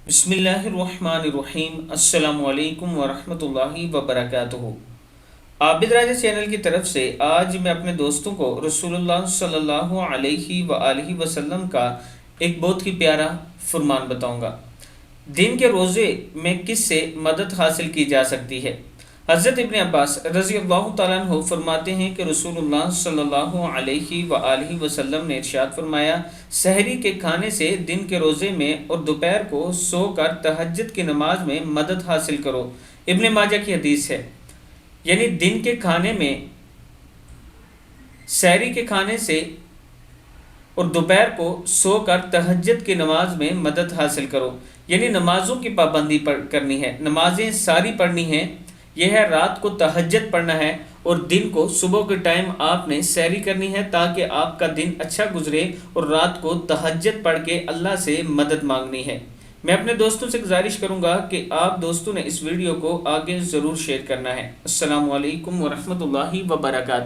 बिस्मिल्लाहिर्रहमानिर्रहीम। अस्सलामु अलैकुम वरहमतुल्लाहि वबरकातुहू। आबिद राजा चैनल की तरफ से आज मैं अपने दोस्तों को रसूलुल्लाह सल्लल्लाहु अलैहि वआलिहि वसल्लम का एक बहुत ही प्यारा फरमान बताऊंगा। दिन के रोज़े में किस से मदद हासिल की जा सकती है। हज़रत इब्न अब्बास रज़ी अल्लाह तआला अन्हु फरमाते हैं कि रसूलुल्लाह सल्लल्लाहु अलैहि वआलिहि वसल्लम ने इरशाद फरमाया, सहरी के खाने से दिन के रोज़े में और दोपहर को सोकर तहज्जुद की नमाज में मदद हासिल करो। इब्न माजा की हदीस है। यानी दिन के खाने में, सहरी के खाने से और दोपहर को सोकर तहज्जुद की नमाज में मदद हासिल करो। यानी नमाज़ों की पाबंदी करनी है, नमाजें सारी पढ़नी हैं। यह है रात को तहज्जुद पढ़ना है और दिन को सुबह के टाइम आपने सहरी करनी है ताकि आपका दिन अच्छा गुजरे, और रात को तहज्जुद पढ़ के अल्लाह से मदद मांगनी है। मैं अपने दोस्तों से गुजारिश करूंगा कि आप दोस्तों ने इस वीडियो को आगे ज़रूर शेयर करना है। अस्सलामु अलैकुम वरहमतुल्लाहि वबरकातुहू।